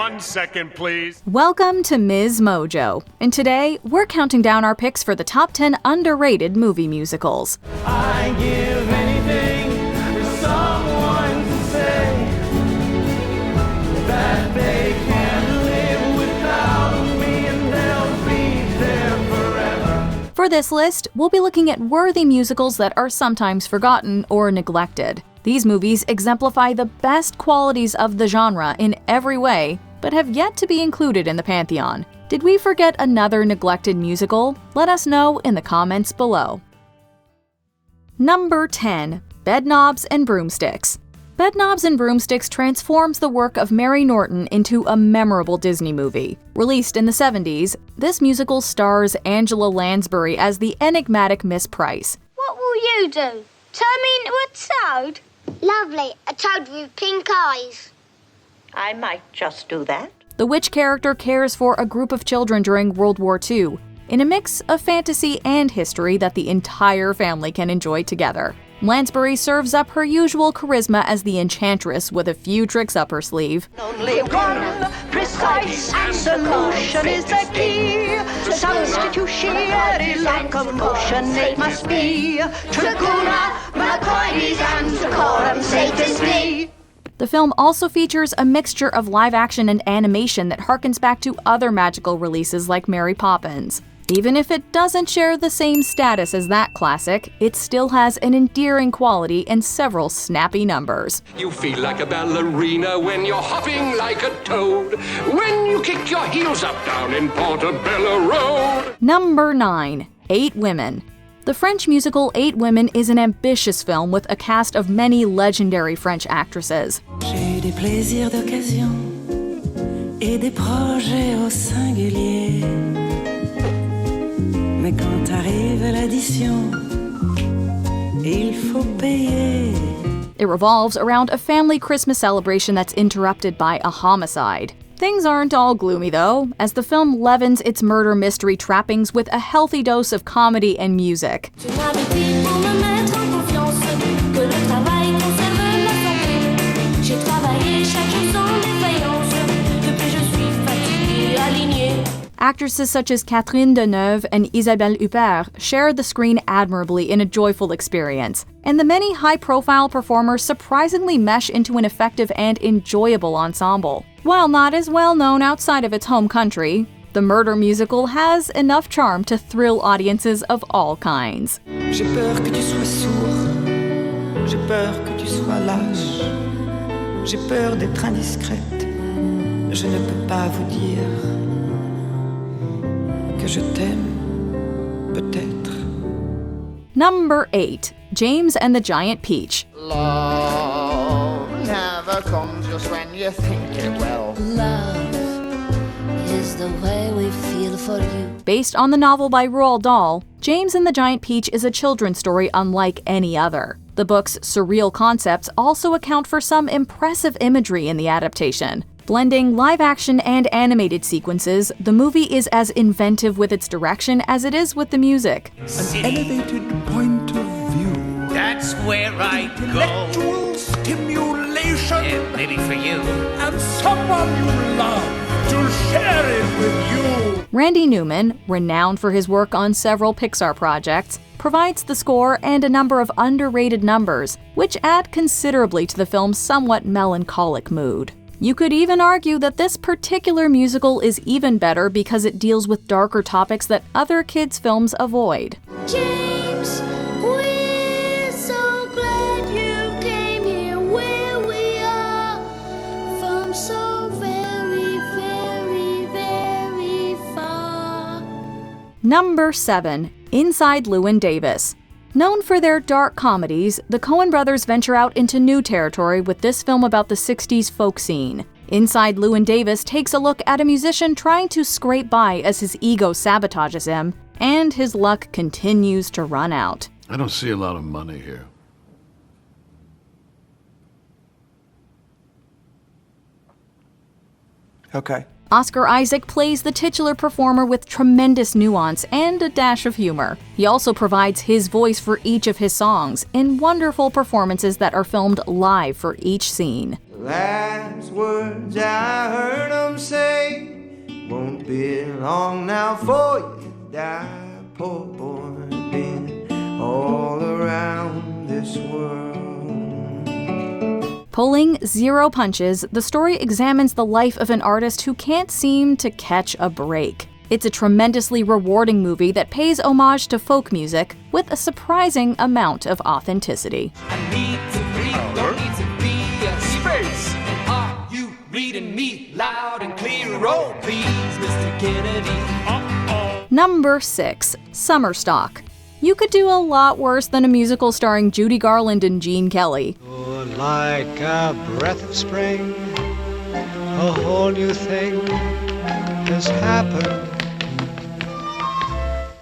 1 second, please. Welcome to MsMojo, and today we're counting down our picks for the top 10 underrated movie musicals. I give anything for someone to say that they can live without me and they'll be there forever. For this list, we'll be looking at worthy musicals that are sometimes forgotten or neglected. These movies exemplify the best qualities of the genre in every way, but have yet to be included in the pantheon. Did we forget another neglected musical? Let us know in the comments below. Number 10. Bedknobs and Broomsticks. Bedknobs and Broomsticks transforms the work of Mary Norton into a memorable Disney movie. Released in the 70s, this musical stars Angela Lansbury as the enigmatic Miss Price. What will you do? Turn me into a toad? Lovely, a toad with pink eyes. I might just do that. The witch character cares for a group of children during World War II, in a mix of fantasy and history that the entire family can enjoy together. Lansbury serves up her usual charisma as the enchantress with a few tricks up her sleeve. Only one precise solution is the key. Substitutionary locomotion it must be. Traguna, Macoides, and Coram Satis me. The film also features a mixture of live action and animation that harkens back to other magical releases like Mary Poppins. Even if it doesn't share the same status as that classic, it still has an endearing quality and several snappy numbers. You feel like a ballerina when you're hopping like a toad. When you kick your heels up down in Portobello Road. Number 9. 8 Women. The French musical 8 Women is an ambitious film with a cast of many legendary French actresses. J'ai eu des plaisirs d'occasion et des projets au singulier. Mais quand arrive l'addition, il faut payer. It revolves around a family Christmas celebration that's interrupted by a homicide. Things aren't all gloomy though, as the film leavens its murder mystery trappings with a healthy dose of comedy and music. Actresses such as Catherine Deneuve and Isabelle Huppert share the screen admirably in a joyful experience, and the many high-profile performers surprisingly mesh into an effective and enjoyable ensemble. While not as well known outside of its home country, the murder musical has enough charm to thrill audiences of all kinds. J'ai peur que tu sois sourd, j'ai peur que tu sois lâche, j'ai peur d'être indiscrète, je ne peux pas vous dire que je t'aime, peut-être. Number 8. James and the Giant Peach. Love never comes just when you think it will. Love is the way we feel for you. Based on the novel by Roald Dahl, James and the Giant Peach is a children's story unlike any other. The book's surreal concepts also account for some impressive imagery in the adaptation. Blending live-action and animated sequences, the movie is as inventive with its direction as it is with the music. An elevated point of view. That's where I go. Intellectual stimulation. Yeah, maybe for you. And someone you love to share it with you. Randy Newman, renowned for his work on several Pixar projects, provides the score and a number of underrated numbers, which add considerably to the film's somewhat melancholic mood. You could even argue that this particular musical is even better because it deals with darker topics that other kids' films avoid. James, we're so glad you came here where we are from so very, very, very far. Number 7. Inside Llewyn Davis. Known for their dark comedies, the Coen brothers venture out into new territory with this film about the 60s folk scene. Inside Llewyn Davis takes a look at a musician trying to scrape by as his ego sabotages him, and his luck continues to run out. I don't see a lot of money here. Okay. Oscar Isaac plays the titular performer with tremendous nuance and a dash of humor. He also provides his voice for each of his songs in wonderful performances that are filmed live for each scene. Last words I heard him say, won't be long now for you to die, poor boy, been all around this world. Pulling zero punches, the story examines the life of an artist who can't seem to catch a break. It's a tremendously rewarding movie that pays homage to folk music with a surprising amount of authenticity. I need to breathe, don't need to be a space. Are you reading me loud and clear? Oh, please, Mr. Kennedy. Number 6. Summer Stock. You could do a lot worse than a musical starring Judy Garland and Gene Kelly. Oh, like a breath of spring, a whole new thing has happened.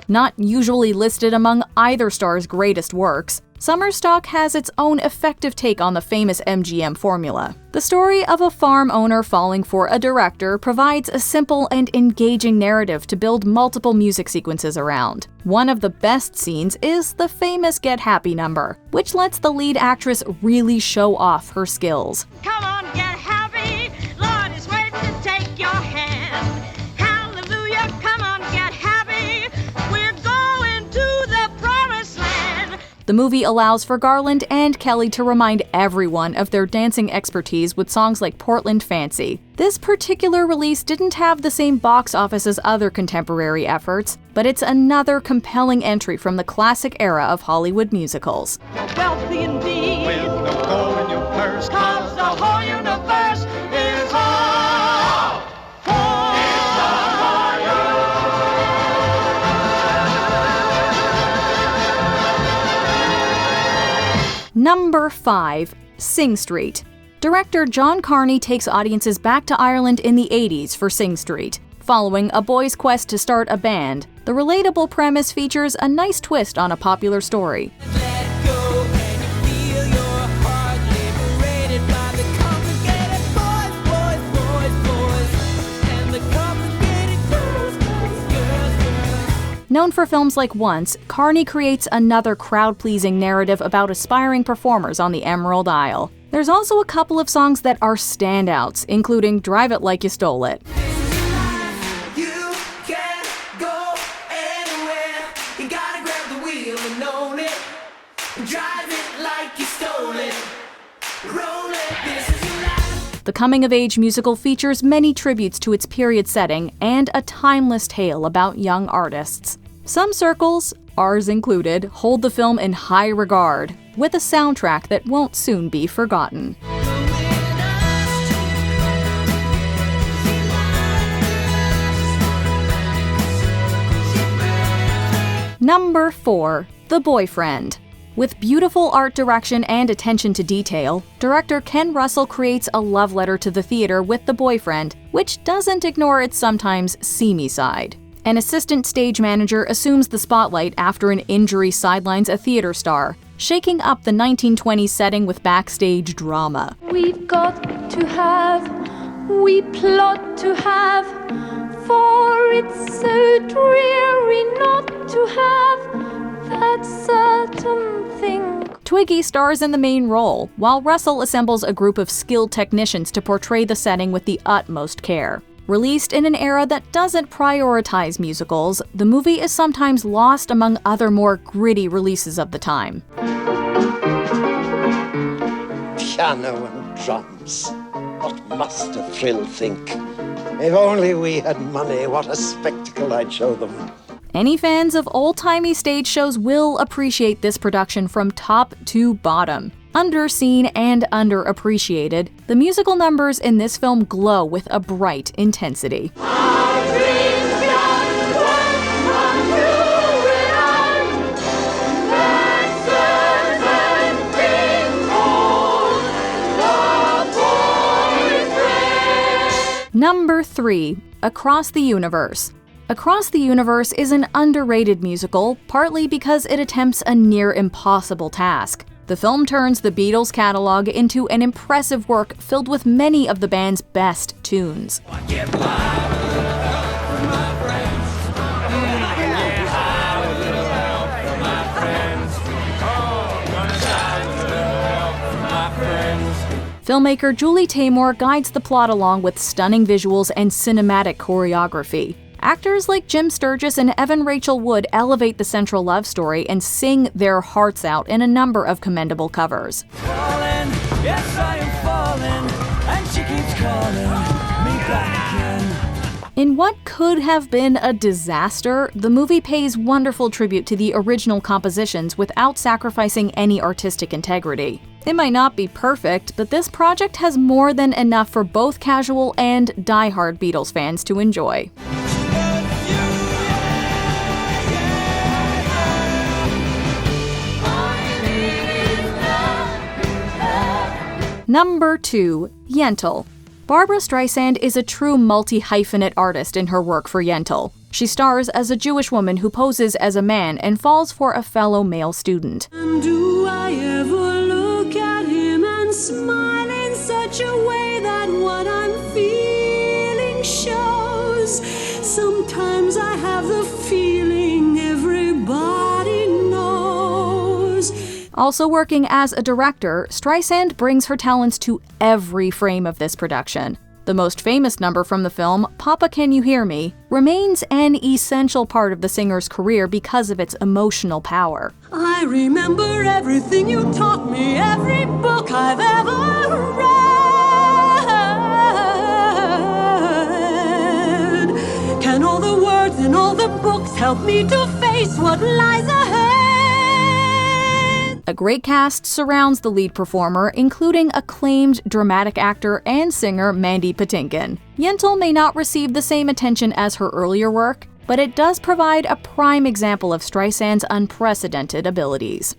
Not usually listed among either star's greatest works, Summer Stock has its own effective take on the famous MGM formula. The story of a farm owner falling for a director provides a simple and engaging narrative to build multiple music sequences around. One of the best scenes is the famous Get Happy number, which lets the lead actress really show off her skills. Come on, get happy. Lord is waiting to take your hand. Hallelujah, come on, get happy. We're going to the promised land. The movie allows for Garland and Kelly to remind everyone of their dancing expertise with songs like Portland Fancy. This particular release didn't have the same box office as other contemporary efforts, but it's another compelling entry from the classic era of Hollywood musicals. Wealthy indeed. With no gold in your purse, Cause the whole universe is all for Number 5. Sing Street. Director John Carney takes audiences back to Ireland in the 80s for Sing Street. Following a boy's quest to start a band, the relatable premise features a nice twist on a popular story. Let go and you feel your heart liberated by the complicated boys, and the complicated girls. Known for films like Once, Carney creates another crowd-pleasing narrative about aspiring performers on the Emerald Isle. There's also a couple of songs that are standouts, including Drive It Like You Stole It. You can go anywhere. You gotta grab the wheel and own it. Drive it like you stole it. Roll it. This is your life. The coming-of-age musical features many tributes to its period setting and a timeless tale about young artists. Some circles, ours included, hold the film in high regard, with a soundtrack that won't soon be forgotten. Number 4. The Boyfriend. With beautiful art direction and attention to detail, director Ken Russell creates a love letter to the theater with The Boyfriend, which doesn't ignore its sometimes seamy side. An assistant stage manager assumes the spotlight after an injury sidelines a theater star, shaking up the 1920s setting with backstage drama. We've got to have, we plot to have, for it's so dreary not to have that certain thing. Twiggy stars in the main role, while Russell assembles a group of skilled technicians to portray the setting with the utmost care. Released in an era that doesn't prioritize musicals, the movie is sometimes lost among other more gritty releases of the time. Piano and drums. What must a thrill think? If only we had money, what a spectacle I'd show them. Any fans of old-timey stage shows will appreciate this production from top to bottom. Underseen and underappreciated, the musical numbers in this film glow with a bright intensity. Number 3. Across the Universe. Across the Universe is an underrated musical, partly because it attempts a near-impossible task. The film turns the Beatles' catalog into an impressive work filled with many of the band's best tunes. Filmmaker Julie Taymor guides the plot along with stunning visuals and cinematic choreography. Actors like Jim Sturgis and Evan Rachel Wood elevate the central love story and sing their hearts out in a number of commendable covers. Falling, yes, I am falling, and she keeps calling me back again. In what could have been a disaster, the movie pays wonderful tribute to the original compositions without sacrificing any artistic integrity. It might not be perfect, but this project has more than enough for both casual and die-hard Beatles fans to enjoy. Number 2. Yentl. Barbra Streisand is a true multi-hyphenate artist in her work for Yentl. She stars as a Jewish woman who poses as a man and falls for a fellow male student. And do I ever look at him and smile in such a way that what I'm feeling shows? Sometimes I have the feeling everybody knows. Also working as a director, Streisand brings her talents to every frame of this production. The most famous number from the film, Papa Can You Hear Me, remains an essential part of the singer's career because of its emotional power. I remember everything you taught me, every book I've ever read. Can all the words in all the books help me to face what lies ahead? A great cast surrounds the lead performer, including acclaimed dramatic actor and singer Mandy Patinkin. Yentl may not receive the same attention as her earlier work, but it does provide a prime example of Streisand's unprecedented abilities.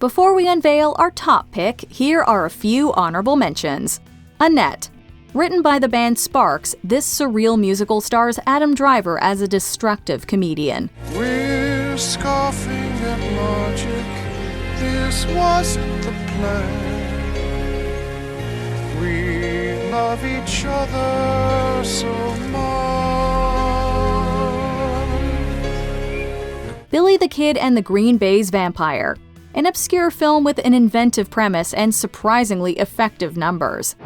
Before we unveil our top pick, here are a few honorable mentions. Annette. Written by the band Sparks, this surreal musical stars Adam Driver as a destructive comedian. We're scoffing at logic, this wasn't the plan. We love each other so much. Billy the Kid and the Green Bay's Vampire. An obscure film with an inventive premise and surprisingly effective numbers.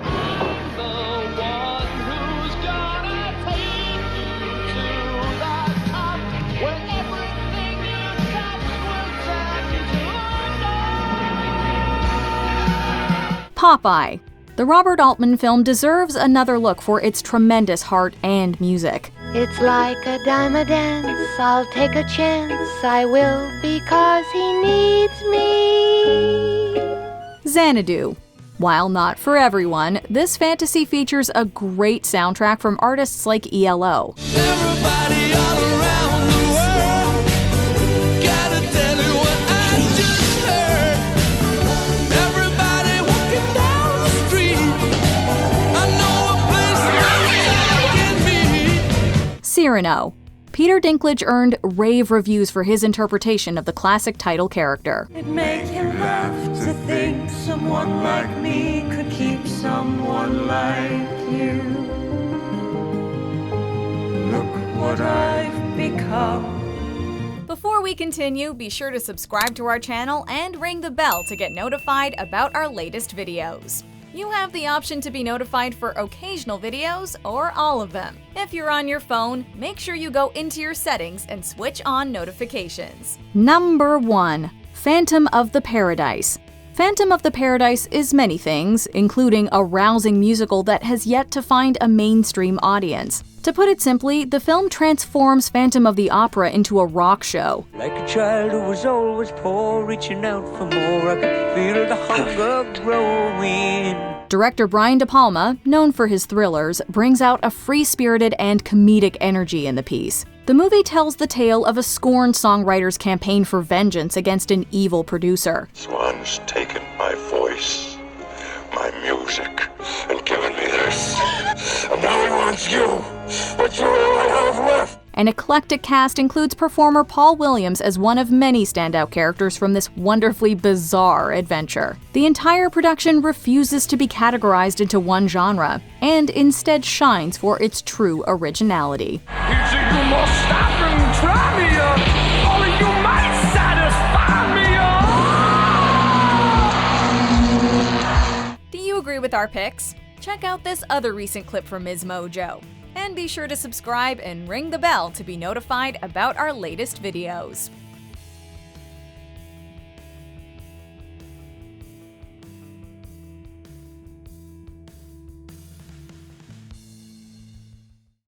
Popeye. The Robert Altman film deserves another look for its tremendous heart and music. It's like a dime a dance, I'll take a chance, I will because he needs me. Xanadu. While not for everyone, this fantasy features a great soundtrack from artists like ELO. Everybody all around the world, gotta tell you what I just heard. Everybody walking down the street, I know a place where we can meet. Cyrano. Peter Dinklage earned rave reviews for his interpretation of the classic title character. It make you laugh to think someone like me could keep someone like you. Look what I've become. Before we continue, be sure to subscribe to our channel and ring the bell to get notified about our latest videos. You have the option to be notified for occasional videos or all of them. If you're on your phone, make sure you go into your settings and switch on notifications. Number 1. Phantom of the Paradise. Phantom of the Paradise is many things, including a rousing musical that has yet to find a mainstream audience. To put it simply, the film transforms Phantom of the Opera into a rock show. Like a child who was always poor, reaching out for more, I could feel the hunger growing. Director Brian De Palma, known for his thrillers, brings out a free-spirited and comedic energy in the piece. The movie tells the tale of a scorned songwriter's campaign for vengeance against an evil producer. This one's taken my voice, my music, and given me this. And now he wants you, but you're all I have left. An eclectic cast includes performer Paul Williams as one of many standout characters from this wonderfully bizarre adventure. The entire production refuses to be categorized into one genre, and instead shines for its true originality. You must stop and try me up, or you might satisfy me up. Do you agree with our picks? Check out this other recent clip from MsMojo. And be sure to subscribe and ring the bell to be notified about our latest videos.